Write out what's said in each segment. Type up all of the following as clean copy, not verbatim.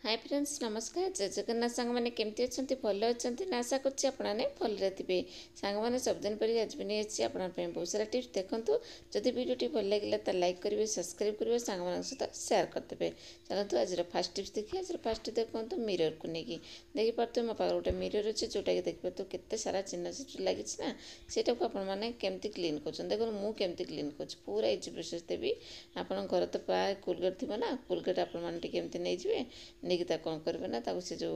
Hi friends नमस्कार जय जगन्नाथ सांग मैंने केमती अच्छा भल अच्छा ना आशा करछि आपने भलरे थे सांग मैंने सबदिन पर आज भी नहीं आपने बहुत सारा टिप्स देखूँ जदि भिडियो भल लगे तो लाइक करेंगे सब्सक्राइब करेंगे सांग मान सहित सेयार करदे। चलते आज फास्ट टिप्स देखिए। आज फास्ट देखो मिरर को लेकिन देखिपे मो पास गोटे मिरर अच्छे जोटा कि देखिए केते सारा चिन्ह चित्र लगी ना सेटा को आपने केमती क्लीन कर देखो मुझे क्लीन कर पूरा इजी प्रोसेस देवी। आप घर तो प्राय कोलगेट थी ना कोलगेट आपमती नहीं नहीं कौन करेंगे ना से जो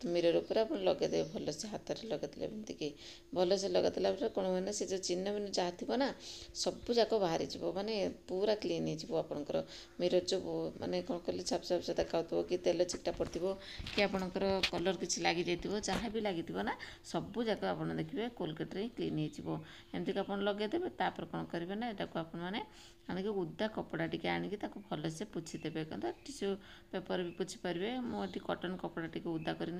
मिरर उपर आप लगेदे भलसे हाथ में लगेदे एमतीक भलसे लगेदेला कौन हुए से जो चिन्ह मिन्ह जहाँ थी ना सबू जाक बाहरी जीव माने पूरा क्लीन हो आपंकर मिरर जो माने कौन कले छाप छाप से देखा कि तेल चिकटा पड़ो कि आपंकर कलर किसी लगी जाइए जहाँ भी लगी ना सबू जाक आप देखिए कोलगेट्रे क्लीन होमती आप लगेदेवे तापर कौन करेंगे ना यहाँ को आपने आणिक उदा कपड़ा टी आणिक भलसे पोछीदेवे क्या टिश्यू पेपर भी पोछि पारे मुझे कटन कपड़ा टी उदा कर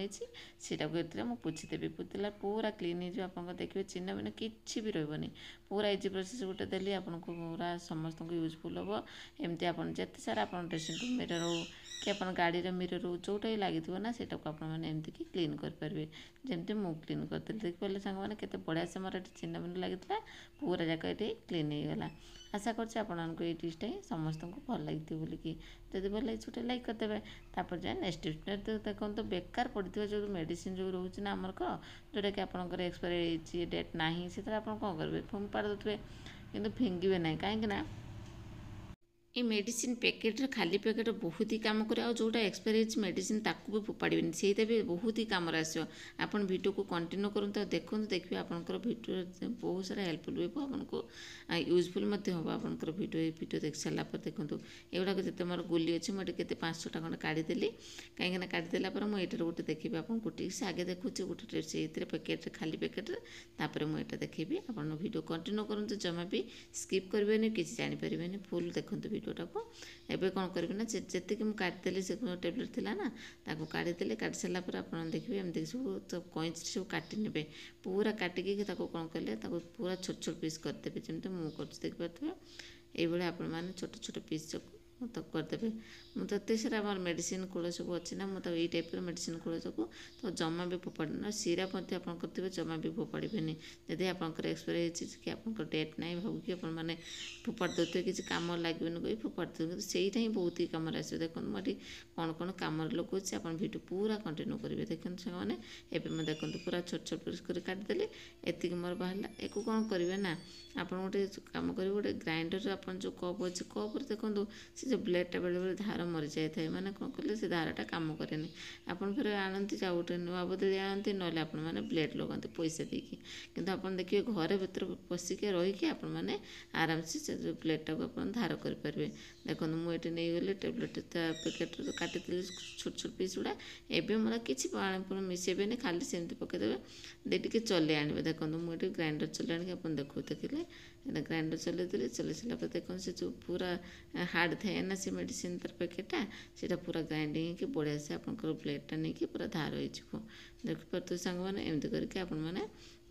पोछीदेवी पोछीदेला पूरा क्लीन हो आप देखिए चिन्ह मिन्ह कि भी रही पूरा इजी प्रोसेस गोटे देली आपको पूरा समस्त यूजफुल हम एमती आप जिते सारा आप ड्रेसिंग रूम मिरर हो कि आप गाड़ी मिरर हो जोटा ही लगी ना से आपमती क्लीन करेंगे जमती मुझे क्लीन करदेली देखिए सांग मैंने केते बढ़िया से मोर चिन्ह मिन्ह लगी पूरा जाक ये क्लीन हो गला। आशा करछि आपको ये टिप्सटा ही समस्त को भल लगी बोलिकी जब भल लगी छोटे लाइक करदेवे। तापर जाए नेक्स्ट टिप्स देखो तो बेकार पड़ता जो मेडिसिन जो रोचे ना आमर जोटा कि आपंकर एक्सपायरी डेट ना से आप कौन करेंगे फोपाड़ी देते कि फिंगे ना कहीं ये मेडिसिन पैकेट खाली पैकेट बहुत ही काम करे जोटा एक्सपायरी मेडिसिन ताकू भी फोपाड़े से भी बहुत ही कम आसो। आप वीडियो को कंटिन्यू करूँ देखो देखिए आपंकर वीडियो बहुत सारा हेल्पफुल भी आपको यूजफुल हम आपंकर वीडियो देख सारापर देखो एगुड़ा जिते मोर गुली अच्छे मुझे के 500 खंडे काढ़ीदेली कहीं काढ़ीदेला मुझे गोटे देखी आपको टिप्स आगे देखुँ गोटे टिप्स ये पैकेट खाली पैकेट मुझे देखी आप वीडियो कंटिन्यू करूँ जमा भी स्किप करेंगे किसी जापर फुल देखो भिडियोटा को एवं कौन करेंगे ना जी मुझे काटिदेली से टेबलेट थी ना काढ़ीदेली काटी सारापर आप देखिए एमती सब कईची सब काटी ने पूरा काटिकी कौन कले पूरा छोट छोट पीस करदेवे जमी मुझे देखिपे ये आप छोट छोट पीस तो करदेवे मुझे सारा आम मेडिसिन कूड़ सब अच्छी ना मुझे ये टाइप मेडिसिन कूड़ सब तो जमा भी फोपाड़ी ना सीरा आप करते जमा भी फोपाड़े जदि आपंकर एक्सपायरी कि आप डेट ना भाविकी आपने फोपाड़ी देते किसी कम लगे कोई फोपाड़ी देते से ही बहुत ही कम आस देखो मुझे कौन कौन कम लगुच आप भिडियो पूरा कंटिन्यू करेंगे देखते सामने एवं देखते पूरा छोट छोट पीस कर काटिदेली एतिक मोर बाहर एक कौन करेंगे ना आप गोटे कम करेंगे गोटे ग्राइंडर आप जो कप अच्छे कप देखो से जो ब्लेडटा बेले बेले धार मरी जाए मैंने कौन कले से धारटा कम कैसे आप फिर आनती जा गोटे नुआ बदली आनती ना आपने ब्लेड लगाते पैसा देकी किंतु आप देखिए घर भर पशिक रहीकि आपने आराम से जो ब्लेडटा को आप धार करेंगे देखो मुझे नहीं गली टेबलेट पैकेट काटी छोट छोट पीस गुड़ा एवं मतलब किसी पानी मिसेबे खाली सेमती पकईदेवे दे चले आने देखो मुझे ग्राइंडर चले आने आप देखो देखिले ग्राइंडर चलैदेली चलै सारापर देखो से जो पूरा हार्ड थाए ना से मेडिसिन तार पैकेटा से पूरा ग्राइंडिंग कि बढ़िया से आपंकर ब्लेडटा नहीं पूरा धार हो देखिपे सांग मैंने एमती करके आपने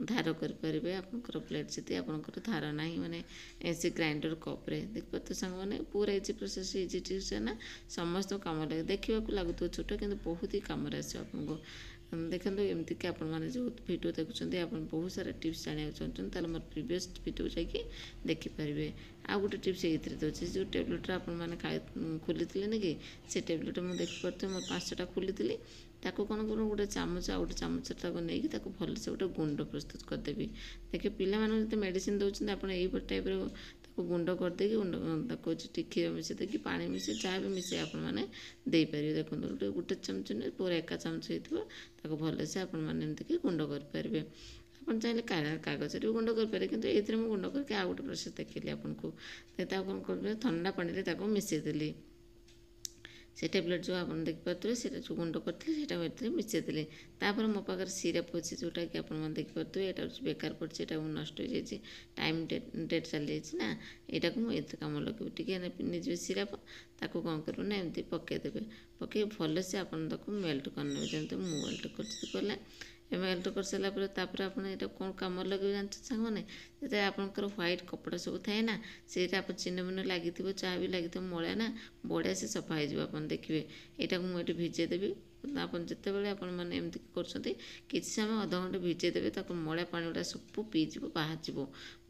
धार करेंगे आपंकर ब्लेड से आपंकर धार ना माने से ग्राइंडर कप्रे देखिपे सांग मैंने पूरा इजी प्रोसेस इजी टिप्स है ना समस्त कम लगे देखा लगुव छोट कि बहुत ही कम आस आपको देखो एमती कि आपने जो भिडियो देखुं आप बहुत सारा टिप्स जाना चाहते मोर प्रीवियस भिडियो जाकि देखिपारे आ गोटे टिप्स ये अच्छे जो टेबलेट आपने खोली ना कि से टेबलेट मुझे देखिपे मोर 500टा खोली ताको कौन कर गोटे चामच आ गोटे चामच नहीं भल से गोटे गुंड प्रस्तुत करदेवी देखिए पिला जो मेडिसिन दौरान आप टाइप गुंड करदे टिक्षीर मिसेदे कि पानी मिसे जहाँ भी मिसे आपने देखो गोटे चामच नहीं पूरा एका चामच हो भल से आपमती गुंड करेंगे आप चाहिए कागज भी गुंड करेंगे कि ये मुझे गुंड करके आ गोटे प्रोसेस देखिए आपको कौन कर ठंडा पानी में मिसेदेली से टेबलेट जो आप देखिपे से जो गुंड करते मिसेदेली तापर मो पाखे सिरप अच्छे जोटा कि आप देखिपे यहाँ बेकार पड़े यहाँ नष्ट हो जाए टाइम डेट चली जाए ना यहाँ को मुझे कम लगे टी सिरप ताको कौन करेंगे ना एमती पकईदेवे पकई भल से आप मेल्ट करने जमी मुझे मेल्ट कर ମେଲ୍ଟ କରିସାରିଲା ପରେ ତାପରେ ଆପଣ ଏଇଟା କ'ଣ କାମରେ ଲଗେଇବେ ଜାଣିଛନ୍ତି ସାଙ୍ଗମାନେ? ଯେତେବେଳେ ଆପଣଙ୍କର ହ୍ୱାଇଟ୍ କପଡ଼ା ସବୁ ଥାଏ ନା, ସେଇଟା ଆପଣ ଚିହ୍ନ ଲାଗିଥିବ, ଚାହା ବି ଲାଗିଥିବ ମଳିଆ ନା, ବଢ଼ିଆ ସେ ସଫା ହେଇଯିବ। ଆପଣ ଦେଖିବେ ଏଇଟାକୁ ମୁଁ ଏଠି ଭିଜେଇ ଦେବି। ଆପଣ ଯେତେବେଳେ ଆପଣମାନେ ଏମିତି କରୁଛନ୍ତି କିଛି ସମୟ ଅଧଘଣ୍ଟେ ଭିଜେଇ ଦେବେ, ତାକୁ ମଳିଆ ପାଣି ଗୁଡ଼ା ସବୁ ପିଇଯିବ, ବାହାରିଯିବ।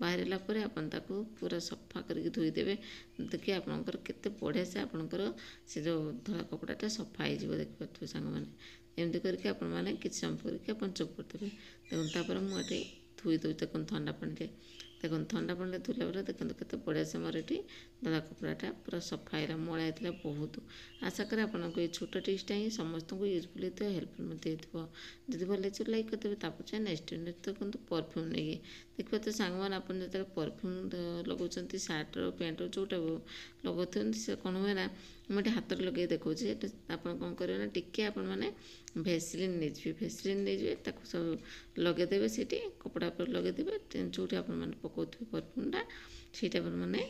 ବାହାରିଲା ପରେ ଆପଣ ତାକୁ ପୁରା ସଫା କରିକି ଧୋଇଦେବେ। ଦେଖିବେ ଆପଣଙ୍କର କେତେ ବଢ଼ିଆ ସେ ଆପଣଙ୍କର ସେ ଯେଉଁ ଧଳା କପଡ଼ାଟା ସଫା ହେଇଯିବ, ଦେଖିପାରୁଥିବେ ସାଙ୍ଗମାନେ। ଏମିତି କରିକି ଆପଣମାନେ କିଛି ସମୟ କରିକି ଆପଣ ଚୁପ୍ କରିଦେବେ। ଦେଖନ୍ତୁ ତାପରେ ମୁଁ ଏଠି ଧୋଇ ଦେଉଛି, ଦେଖନ୍ତୁ ଥଣ୍ଡା ପାଣିରେ। ଦେଖନ୍ତୁ ଥଣ୍ଡା ପାଣିରେ ଧୋଇଲା ପରେ ଦେଖନ୍ତୁ କେତେ ବଢ଼ିଆ ସେ ମୋର ଏଠି ଧଳା କପଡ଼ାଟା ପୁରା ସଫା ହେଇଲା, ମଳିଆ ହେଇଥିଲା ବହୁତ। ଆଶା କରେ ଆପଣଙ୍କୁ ଏଇ ଛୋଟ ଟିପ୍ସଟା ହିଁ ସମସ୍ତଙ୍କୁ ୟୁଜଫୁଲ୍ ହେଇଥିବ, ହେଲ୍ପଫୁଲ୍ ମଧ୍ୟ ହେଇଥିବ। ଯଦି ଭଲ ହେଇଥିବ ଲାଇକ୍ କରିଦେବେ। ତାପରେ ଚାहे ନେକ୍ସଟ ଦେଖନ୍ତୁ ପରଫ୍ୟୁମ୍ ନେଇକି ଦେଖିବେ ତ ସାଙ୍ଗମାନେ, ଆପଣ ଯେତେବେଳେ ପରଫ୍ୟୁମ୍ ଲଗାଉଛନ୍ତି ସାର୍ଟର ପ୍ୟାଣ୍ଟର ଯେଉଁଟା ଲଗାଉଛନ୍ତି, ସେ କ'ଣ ହୁଏ ନା, ମୁଁ ଏଠି ହାତରେ ଲଗେଇ ଦେଖାଉଛି। ଏଠି ଆପଣ କ'ଣ କରିବେ ନା, ଟିକେ ଆପଣମାନେ ଭେସଲିନ୍ ନେଇଯିବେ। ଭେସଲିନ୍ ନେଇଯିବେ, ତାକୁ ସବୁ ଲଗେଇଦେବେ, ସେଇଠି କପଡ଼ା ଉପରେ ଲଗେଇଦେବେ। ଯେଉଁଠି ଆପଣମାନେ ପକାଉଥିବେ ପରଫ୍ୟୁମ୍ଟା, ସେଇଟା ଆପଣମାନେ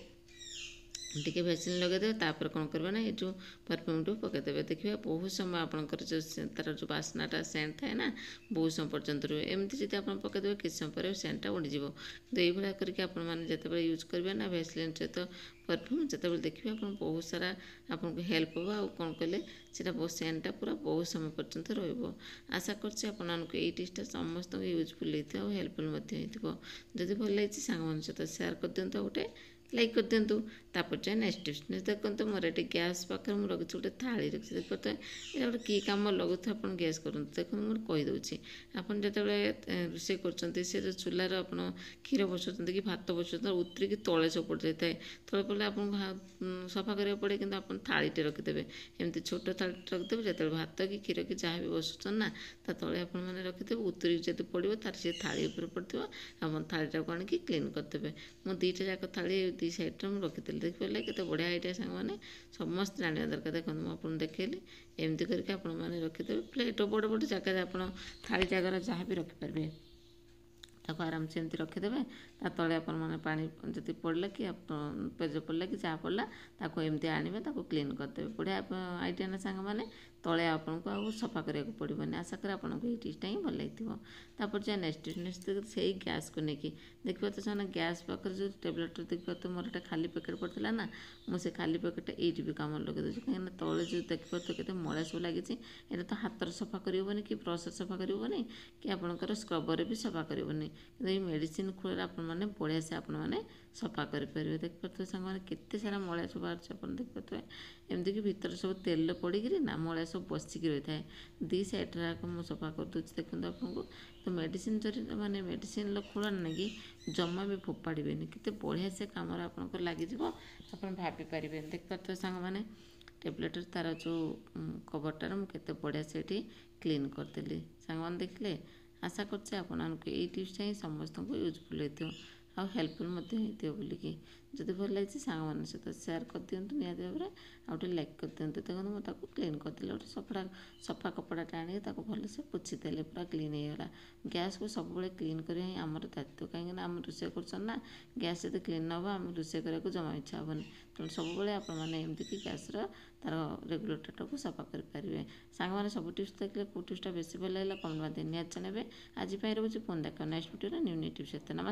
ଟିକେ ଭେସଲିନ୍ ଲଗେଇଦେବେ। ତାପରେ କ'ଣ କରିବେ ନା, ଏ ଯେଉଁ ପରଫ୍ୟୁମ୍କୁ ପକାଇଦେବେ। ଦେଖିବେ ବହୁତ ସମୟ ଆପଣଙ୍କର ଯେଉଁ ତା'ର ଯେଉଁ ବାସ୍ନାଟା ସେଣ୍ଟ ଥାଏ ନା, ବହୁତ ସମୟ ପର୍ଯ୍ୟନ୍ତ ରୁହେ। ଏମିତି ଯଦି ଆପଣ ପକାଇଦେବେ କିଛି ସମୟ ପରେ ସେଣ୍ଟଟା ଉଡ଼ିଯିବ। କିନ୍ତୁ ଏଇଭଳିଆ କରିକି ଆପଣମାନେ ଯେତେବେଳେ ୟୁଜ୍ କରିବେ ନା ଭେସଲିନ୍ ସହିତ ପରଫ୍ୟୁମ୍, ଯେତେବେଳେ ଦେଖିବେ ଆପଣ ବହୁତ ସାରା ଆପଣଙ୍କୁ ହେଲ୍ପ ହେବ। ଆଉ କ'ଣ କହିଲେ, ସେଇଟା ସେଣ୍ଟଟା ପୁରା ବହୁତ ସମୟ ପର୍ଯ୍ୟନ୍ତ ରହିବ। ଆଶା କରୁଛି ଆପଣମାନଙ୍କୁ ଏଇ ଟିପ୍ସଟା ସମସ୍ତଙ୍କୁ ୟୁଜଫୁଲ୍ ହେଇଥିବ ଆଉ ହେଲ୍ପଫୁଲ୍ ମଧ୍ୟ ହେଇଥିବ। ଯଦି ଭଲ ହେଇଛି ସାଙ୍ଗମାନଙ୍କ ସହିତ ସେୟାର କରିଦିଅନ୍ତୁ, ଆଉ ଗୋଟେ ଲାଇକ୍ କରିଦିଅନ୍ତୁ। ତାପରେ ଯାଏ ନେକ୍ସଟ ଟିପ୍ସ ଦେଖନ୍ତୁ। ମୋର ଏଠି ଗ୍ୟାସ୍ ପାଖରେ ମୁଁ ରଖିଛି ଗୋଟେ ଥାଳି ରଖିଛି, ଦେଖିପାରୁଥିବେ। ଏଇଟା ଗୋଟେ କି କାମ ଲାଗୁଥିବ ଆପଣ ଗେସ୍ କରନ୍ତୁ। ଦେଖନ୍ତୁ ମୁଁ କହିଦେଉଛି। ଆପଣ ଯେତେବେଳେ ରୋଷେଇ କରୁଛନ୍ତି, ସେ ଯେଉଁ ଚୁଲାରେ ଆପଣ କ୍ଷୀର ବସାଉଛନ୍ତି କି ଭାତ ବସାଉଛନ୍ତି, ଉତରିକି ତଳେ ସବୁ ପଡ଼ିଯାଇଥାଏ। ତଳେ ପଡ଼ିଲେ ଆପଣଙ୍କୁ ସଫା କରିବାକୁ ପଡ଼େ, କିନ୍ତୁ ଆପଣ ଥାଳିଟେ ରଖିଦେବେ। ଏମିତି ଛୋଟ ଥାଳିଟେ ରଖିଦେବେ। ଯେତେବେଳେ ଭାତ କି କ୍ଷୀର କି ଯାହା ବି ବସାଉଛନ୍ତି ନା, ତା ତଳେ ଆପଣମାନେ ରଖିଦେବେ। ଉତରିକି ଯଦି ପଡ଼ିବ ତାର ସେ ଥାଳି ଉପରେ ପଡ଼ିଥିବ, ଆପଣ ଥାଳିଟାକୁ ଆଣିକି କ୍ଲିନ୍ କରିଦେବେ। ମୁଁ ଦୁଇଟା ଯାକ ଥାଳି ଦୁଇ ସାଇଡ଼୍ରେ ମୁଁ ରଖିଥିଲି। ଦେଖିପାରିଲେ କେତେ ବଢ଼ିଆ ଆଇଡ଼ିଆ ସାଙ୍ଗମାନେ, ସମସ୍ତେ ଜାଣିବା ଦରକାର। ଦେଖନ୍ତୁ ମୁଁ ଆପଣଙ୍କୁ ଦେଖେଇଲି, ଏମିତି କରିକି ଆପଣମାନେ ରଖିଦେବେ। ପ୍ଲେଟ୍ ବଡ଼ ବଡ଼ ଜାଗାରେ ଆପଣ ଥାଳି ଜାଗାରେ ଯାହା ବି ରଖିପାରିବେ, ତାକୁ ଆରାମସେ ଏମିତି ରଖିଦେବେ। ତା ତଳେ ଆପଣମାନେ ପାଣି ଯଦି ପଡ଼ିଲା କି ପେଜ ପଡ଼ିଲା କି ଯାହା ପଡ଼ିଲା, ତାକୁ ଏମିତି ଆଣିବେ, ତାକୁ କ୍ଲିନ୍ କରିଦେବେ। ବଢ଼ିଆ ଆଇଡ଼ିଆ ନା ସାଙ୍ଗମାନେ। ତଳେ ଆପଣଙ୍କୁ ଆଉ ସଫା କରିବାକୁ ପଡ଼ିବନି। ଆଶା କରେ ଆପଣଙ୍କୁ ଏଇ ଟିପ୍ସଟା ହିଁ ଭଲ ଲାଗିଥିବ। ତାପରେ ଯାଏ ନେକ୍ସଟ ସେଇ ଗ୍ୟାସ୍କୁ ନେଇକି ଦେଖିବା ତ ସେମାନେ ଗ୍ୟାସ୍ ପାଖରେ ଯେଉଁ ଟେବଲେଟ୍ରେ ଦେଖିବା ତ ମୋର ଗୋଟେ ଖାଲି ପ୍ୟାକେଟ୍ ପଡ଼ିଥିଲା ନା, ମୁଁ ସେ ଖାଲି ପ୍ୟାକେଟ୍ଟା ଏଇଠି ବି କାମରେ ଲଗାଇ ଦେଉଛି। କାହିଁକିନା ତଳେ ଯେଉଁ ଦେଖିପାରୁଥିବ କେତେ ମଇଳା ସବୁ ଲାଗିଛି। ଏଇଟା ତ ହାତରେ ସଫା କରିହେବନି, କି ବ୍ରସ୍ରେ ସଫା କରିହେବନି, କି ଆପଣଙ୍କର ସ୍କ୍ରବରେ ବି ସଫା କରିହେବନି। କିନ୍ତୁ ଏଇ ମେଡ଼ିସିନ୍ ଖୋଳରେ ଆପଣମାନେ ବଢ଼ିଆ ସେ ଆପଣମାନେ ସଫା କରିପାରିବେ। ଦେଖିପାରୁଥିବେ ସାଙ୍ଗମାନେ କେତେ ସାରା ମଇଳା ସବୁ ବାହାରୁଛି, ଆପଣ ଦେଖିପାରୁଥିବେ। ଏମିତିକି ଭିତରେ ସବୁ ତେଲ ପଡ଼ିକିରି ନା ମଇଳା ସବୁ ବସିକି ରହିଥାଏ। ଦୁଇ ସାଇଡ଼୍ରେ ଆଗ ମୁଁ ସଫା କରିଦେଉଛି, ଦେଖନ୍ତୁ ଆପଣଙ୍କୁ। ତ ମେଡ଼ିସିନ୍ ଜରିରେ ମାନେ ମେଡ଼ିସିନ୍ର ଖୋଳ ନେଇକି ଜମା ବି ଫୋପାଡ଼ିବେନି। କେତେ ବଢ଼ିଆ ସେ କାମରେ ଆପଣଙ୍କର ଲାଗିଯିବ, ଆପଣ ଭାବିପାରିବେନି। ଦେଖିପାରୁଥିବେ ସାଙ୍ଗମାନେ, ଟେବଲେଟ୍ରେ ତା'ର ଯେଉଁ କଭର୍ଟାରେ ମୁଁ କେତେ ବଢ଼ିଆ ସେଇଠି କ୍ଲିନ୍ କରିଦେଲି। ସାଙ୍ଗମାନେ ଦେଖିଲେ, ଆଶା କରୁଛି ଆପଣମାନଙ୍କୁ ଏଇ ଟିପ୍ସଟା ହିଁ ସମସ୍ତଙ୍କୁ ୟୁଜଫୁଲ୍ ହେଇଥିବ ଆଉ ହେଲ୍ପଫୁଲ୍ ମଧ୍ୟ ହେଇଥିବ ବୋଲିକି। ଯଦି ଭଲ ଲାଗିଛି ସାଙ୍ଗମାନଙ୍କ ସହିତ ସେୟାର କରିଦିଅନ୍ତୁ ନିହାତି ଭାବରେ, ଆଉ ଗୋଟେ ଲାଇକ୍ କରିଦିଅନ୍ତୁ। ଦେଖନ୍ତୁ ମୁଁ ତାକୁ କ୍ଲିନ୍ କରିଦେଲି। ଗୋଟେ ସଫା କପଡ଼ାଟା ଆଣିକି ତାକୁ ଭଲସେ ପୋଛିଦେଲେ, ପୁରା କ୍ଲିନ୍ ହେଇଗଲା। ଗ୍ୟାସ୍କୁ ସବୁବେଳେ କ୍ଲିନ୍ କରିବା ହିଁ ଆମର ଦାୟିତ୍ୱ। କାହିଁକିନା ଆମେ ରୋଷେଇ କରୁଛନ୍ତି ନା, ଗ୍ୟାସ୍ ଯଦି କ୍ଲିନ୍ ନ ହେବ ଆମେ ରୋଷେଇ କରିବାକୁ ଜମା ଇଚ୍ଛା ହେବନି। ତେଣୁ ସବୁବେଳେ ଆପଣମାନେ ଏମିତିକି ଗ୍ୟାସ୍ର ତା'ର ରେଗୁଲେଟର୍ଟାକୁ ସଫା କରିପାରିବେ। ସାଙ୍ଗମାନେ ସବୁ ଟିପ୍ସ ଦେଖିଲେ କେଉଁ ଟିପ୍ସଟା ବେଶୀ ଭଲ ଲାଗିଲା କମେଣ୍ଟ ମାଧ୍ୟମରେ ନିହାତି ଜଣାଇବେ। ଆଜି ପାଇଁ ରହୁଛି, ପୁଣି ଦେଖା ନେକ୍ସଟ ଭିଡ଼ିଓରେ ନ୍ୟୁ ଟିପ୍ସ ସହିତ। ନମସ୍କାର।